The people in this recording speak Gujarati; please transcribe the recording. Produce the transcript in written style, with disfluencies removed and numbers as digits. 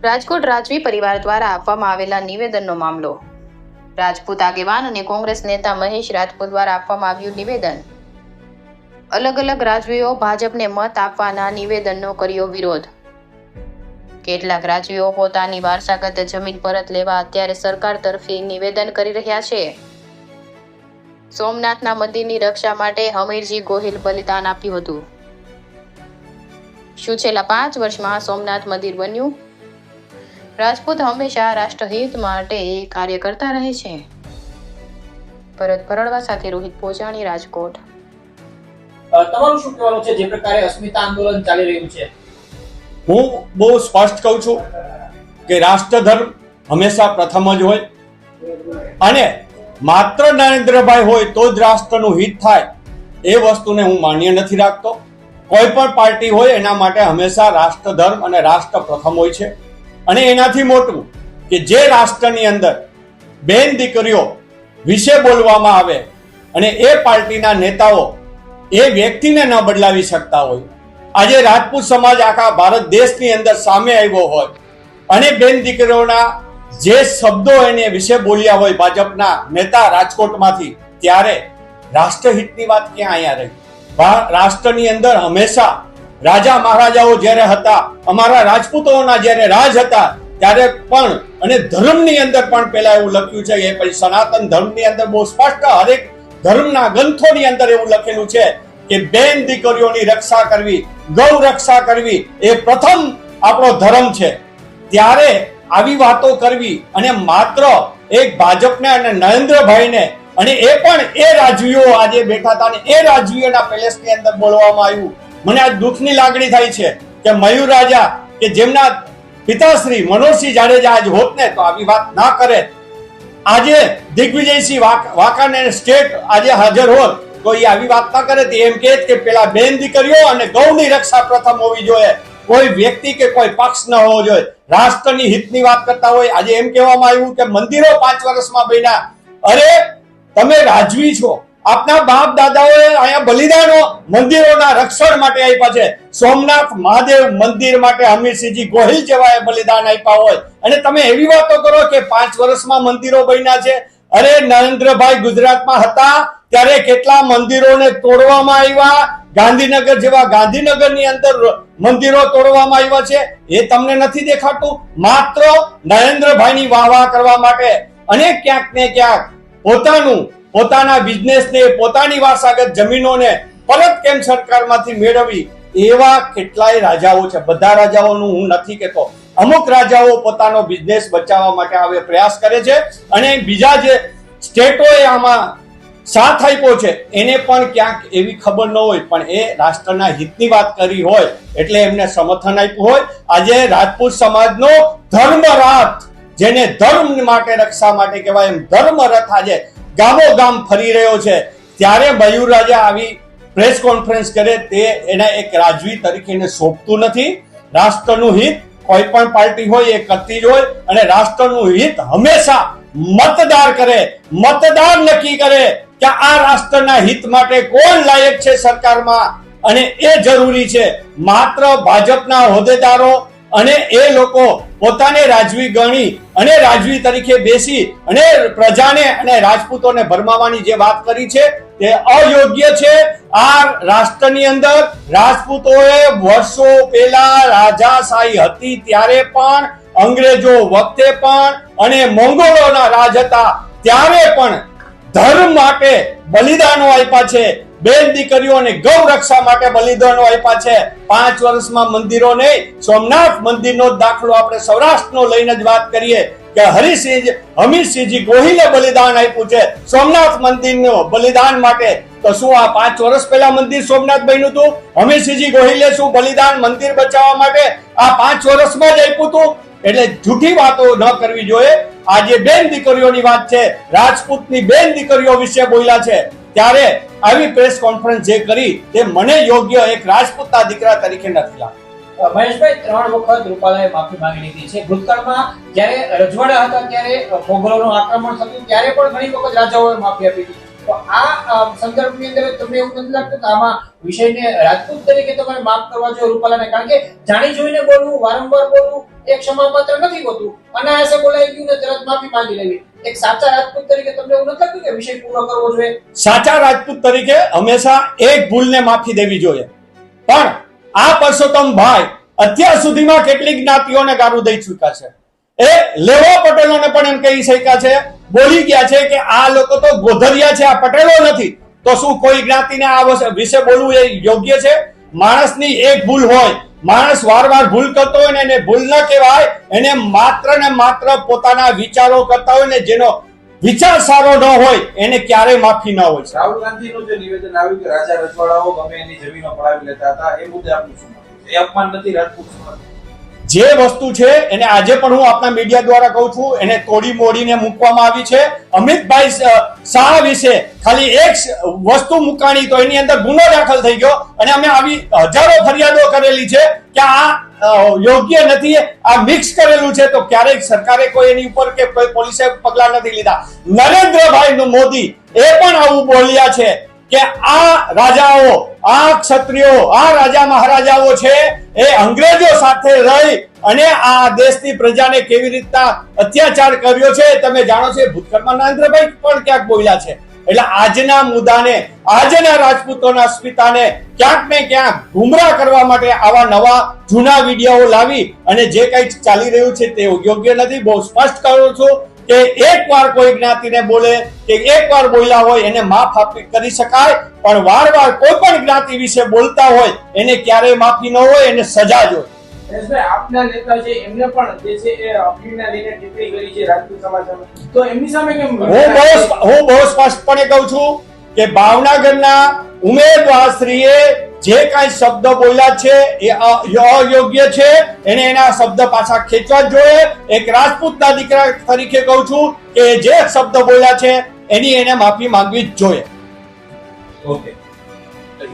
રાજકોટ રાજવી પરિવાર દ્વારા આપવામાં આવેલા નિવેદનનો મામલો. રાજપૂત આગેવાન અને કોંગ્રેસ નેતા મહેશ રાજપૂત દ્વારા આપવામાં આવ્યું નિવેદન. અલગ અલગ રાજવીઓ ભાજપને મત આપવાના નિવેદનનો કર્યો વિરોધ. કેટલાક રાજવીઓ પોતાની વારસાગત જમીન પરત લેવા અત્યારે સરકાર તરફથી નિવેદન કરી રહ્યા છે. સોમનાથના મંદિરની રક્ષા માટે હમીરજી ગોહિલ બલિદાન આપ્યું હતું. શું છેલ્લા 5 વર્ષમાં સોમનાથ મંદિર બન્યું? રાજપૂત હંમેશા રાષ્ટ્રહિત માટે કાર્ય કરતા રહે છે. ભરત ભરડવા સાથે રોહિત પોજાણી, રાજકોટ. તમારું શું કહેવાનું છે જે પ્રકારે અસ્મિતા આંદોલન ચાલી રહ્યું છે? હું બહુ સ્પષ્ટ કહું છું કે રાષ્ટ્રધર્મ હંમેશા પ્રથમ જ હોય અને માત્ર નરેન્દ્રભાઈ હોય તો જ રાષ્ટ્રનું હિત થાય એ વસ્તુને હું માન્ય નથી રાખતો. કોઈ પણ પાર્ટી હોય એના માટે હંમેશા રાષ્ટ્રધર્મ અને રાષ્ટ્ર પ્રથમ હોય છે. અને એનાથી મોટું કે જે રાષ્ટ્રની અંદર બેન દીકરીઓ વિશે બોલવામાં આવે અને એ પાર્ટીના નેતાઓ એ વ્યક્તિને ન બદલાવી શકતા હોય. આજે રાજપૂત સમાજ આખા ભારત દેશની અંદર સામે આવ્યો હોય અને બેન દીકરીઓના જે શબ્દો એને વિશે બોલ્યા હોય ભાજપના નેતા રાજકોટમાંથી, ત્યારે રાષ્ટ્રહિતની વાત ક્યાં અહીંયા રહી? રાષ્ટ્રની અંદર હંમેશા રાજા મહારાજાઓ જ્યારે હતા, અમારા રાજપૂતોના જ્યારે રાજ હતા ત્યારે પણ, અને ધર્મની અંદર પણ પહેલા એવું લખ્યું છે, એ પછી સનાતન ધર્મની અંદર બહુ સ્પષ્ટ હરેક ધર્મના ગ્રંથોની અંદર એવું લખેલું છે કે બેન દીકરીઓની રક્ષા કરવી, ગૌ રક્ષા કરવી એ પ્રથમ આપણો ધર્મ છે. ત્યારે આવી વાતો કરવી અને માત્ર એક ભાજપને અને નરેન્દ્રભાઈને, અને એ પણ એ રાજવીઓ આજે બેઠા હતા અને એ રાજવીઓના પેલેસની અંદર બોલવામાં આવ્યું. મને આજ દુઃખની લાગણી થાય છે કે મયુર રાજા કે જેમના પિતાશ્રી મનોજસિંહ જાડેજા આજ હોત ને તો આવી વાત ના કરે. આજે દિગ્વિજયસિંહ વાકાનેર સ્ટેટ આજે હાજર હોત તો એ આવી વાત ના કરે. એમ કે પેલા બેન દીકરીઓ અને ગૌની રક્ષા પ્રથમ હોવી જોઈએ. કોઈ વ્યક્તિ કે કોઈ પક્ષ ન હોવો જોઈએ. રાષ્ટ્રની હિતની વાત કરતા હોય. આજે એમ કહેવામાં આવ્યું કે મંદિરો 5 વર્ષમાં બન્યા. અરે તમે રાજવી છો, આપના બાપ દાદાઓએ અહીંયા બલિદાનો મંદિરોના રક્ષણ માટે આપ્યા છે. સોમનાથ મહાદેવ મંદિર માટે હમીરસિંહજી ગોહિલ જેવાએ બલિદાન આપ્યા હોય અને તમે એવી વાતો કરો કે 5 વર્ષમાં મંદિરો બન્યા છે. અરે નરેન્દ્રભાઈ ગુજરાતમાં હતા ત્યારે કેટલા મંદિરોને તોડવામાં આવ્યા. ગાંધીનગર જેવા ગાંધીનગરની અંદર મંદિરો તોડવામાં આવ્યા છે. એ તમને નથી દેખાતું? માત્ર નરેન્દ્રભાઈની વાહ કરવા માટે અને ક્યાંક ને ક્યાંક પોતાના બિઝનેસને, પોતાની વારસાગત જમીનોને પરત કેમ સરકારમાંથી મેળવી, એવા કેટલાય રાજાઓ છે. બધા રાજાઓનું હું નથી કહેતો. અમુક રાજાઓ પોતાનો બિઝનેસ બચાવવા માટે આવે પ્રયાસ કરે છે અને બીજા જે સ્ટેટોએ આમાં સાથ આપ્યો છે એને પણ ક્યાંક એવી ખબર ન હોય, પણ એ રાષ્ટ્રના હિતની વાત કરી હોય એટલે એમને સમર્થન આપ્યું હોય. આજે રાજપૂત સમાજનો ધર્મરથ, જેને ધર્મ માટે રક્ષા માટે કહેવાય એમ ધર્મરથ આજે ગામો ગામ ફરી રહ્યો છે. ત્યારે મયુર રાજા આવી પ્રેસ કોન્ફરન્સ કરે તે એના એક રાજવી તરીકે સોંપતું નથી. રાષ્ટ્રનું હિત કોઈ પણ પાર્ટી હોય એ કરતી જ હોય અને રાષ્ટ્રનું હિત હંમેશા મતદાર કરે, મતદાર નક્કી કરે કે આ રાષ્ટ્રના હિત માટે કોણ લાયક છે સરકારમાં, અને એ જરૂરી છે. માત્ર ભાજપના હોદ્દેદારો અને એ લોકો પોતાને રાજવી ગણી અને રાજવી તરીકે બેસી અને પ્રજાને અને રાજપૂતોને ભરમાવાની જે વાત કરી છે તે અયોગ્ય છે. આ રાષ્ટ્રની અંદર રાજપૂતોએ વર્ષો પહેલા રાજાશાહી હતી ત્યારે પણ, અંગ્રેજો વખતે પણ અને મોંગોલોના રાજ હતા ત્યારે પણ ધર્મ માટે બલિદાનો આપ્યા છે. બેન દીકરીઓ અને ગૌ રક્ષા માટે બલિદાનો આપ્યા છે. 5 વર્ષમાં મંદિરો નહીં, સોમનાથ મંદિરનો દાખલો આપણે સૌરાષ્ટ્રનો લઈને જ વાત કરીએ કે હમીરસિંહજી ગોહિલે બલિદાન આપ્યું છે સોમનાથ મંદિરનો બલિદાન માટે. તો શું આ 5 વર્ષ પહેલા મંદિર સોમનાથ બન્યું હતું? હમીરસિંહજી ગોહિલે શું બલિદાન મંદિર બચાવવા માટે આ 5 વર્ષમાં જ આપ્યું હતું? એટલે જૂઠી વાતો ન કરવી જોઈએ. આજે બેન દીકરીઓની વાત છે, રાજપૂતની બેન દીકરીઓ વિશે બોલ્યા છે, ત્યારે આવી પ્રેસ કોન્ફરન્સ જે કરી તે મને યોગ્ય એક રાજપૂતના દીકરા તરીકે નથી લાગતું. મહેશભાઈ, 3 વખત રૂપાલાએ માફી માંગી લીધી છે. ભૂતકાળમાં જ્યારે રજવાડા હતા ત્યારે મોગલોનું આક્રમણ થયું ત્યારે પણ ઘણી વખત રાજાઓએ માફી આપી હતી. તો આ સંદર્ભની અંદર તમને એવું નથી લાગતું કે આમાં વિષયને રાજપૂત તરીકે તમારે માફ કરવા જોઈએ રૂપાલાને? કારણ કે જાણી જોઈને બોલવું, વારંવાર બોલવું એ ક્ષમાપાત્ર નથી હોતું. અનાયાસે બોલાઈ ગયું ને તરત માફી માંગી લેવી. એક સાચા રાજપૂત તરીકે તમને એવું નથી લાગતું કે વિષય પૂરો કરવો જોઈએ? સાચા રાજપૂત તરીકે હંમેશા એક ભૂલને માફી દેવી જોઈએ. પણ આ પરસોત્તમભાઈ અત્યાર સુધીમાં કેટલી જ્ઞાતિઓને ગારું દઈ ચૂક્યા છે. એ લેવા પટેલોને પણ એમ કહી શક્યા છે, બોલી ગયા છે કે આ લોકો તો ગોધરિયા છે, આ પટેલો નથી. તો શું કોઈ જ્ઞાતિને આ વિશે બોલવું એ યોગ્ય છે? માણસની એક ભૂલ હોય, માણસ વારવાર ભૂલ કરતો હોય ને એને ભૂલ ન કહેવાય. એને માત્ર ને માત્ર પોતાના વિચારો કરતા હોય ને જેનો વિચાર સારો ન હોય એને ક્યારેય માફી ન હોય. રાહુલ ગાંધીનું જે નિવેદન આવ્યું કે રાજા રજવાડાઓ ગમે એની જમીનો પડાવી લેતા હતા, એ મુદ્દે આપનું શું માનવું છે? એ અપમાન નથી રાજપૂત સમાજ? જે વસ્તુ છે એને આજે પણ હું આપણા મીડિયા દ્વારા કહું છું, એને તોડી મોડીને મૂકવામાં આવી છે. અમિતભાઈ શાહ વિશે ખાલી એક વસ્તુ મુકાણી તો એની અંદર ગુનો દાખલ થઈ ગયો અને અમે આવી હજારો ફરિયાદો કરેલી છે કે આ યોગ્ય નથી, આ મિક્સ કરેલું છે. તો ક્યારેક સરકારે કોઈ એની ઉપર કે કોઈ પોલીસે પગલા નથી લીધા. નરેન્દ્રભાઈ મોદી એ પણ આવું બોલ્યા છે કે આ રાજાઓ, આ ક્ષત્રિયો, આ રાજા મહારાજાઓ છે એ અંગ્રેજો સાથે રહી અને આ દેશની પ્રજાને કેવી રીતના અત્યાચાર કર્યો છે તમે જાણો છો. ભૂતકાળમાં નરેન્દ્રભાઈ પણ ક્યાંક બોલ્યા છે. એટલે આજના મુદ્દાને, આજના રાજપૂતોના અસ્મિતાને ક્યાંક ને ક્યાંક ગુમરાહ કરવા માટે આવા નવા જૂના વિડીયો લાવી અને જે કંઈ ચાલી રહ્યું છે તે યોગ્ય નથી. બહુ સ્પષ્ટ કરું છું કે એકવાર કોઈ જ્ઞાતિને બોલે કે એકવાર બોલ્યા હોય એને માફ કરી શકાય, પણ વારવાર કોઈ પણ જ્ઞાતિ વિશે બોલતા હોય એને ક્યારેય માફી ન હોય, એને સજા જ હોય. આપના નેતા છે એમને પણ જે છે એ અફીણને લઈને ટિપ્પણી કરી છે રાજપૂત સમાજમાં, તો એમની સામે કેમ? હું બહુ સ્પષ્ટપણે કહું છું કે ભાવનગરના ઉમેદવારશ્રીએ જે કાંઈ શબ્દ બોલ્યા છે એ અયોગ્ય છે. એને એના શબ્દ પાછા ખેંચવા જ જોઈએ. એક રાજપૂતના દીકરા તરીકે કહું છું કે જે શબ્દ બોલ્યા છે એની એને માફી માંગવી જ જોઈએ. ઓકે.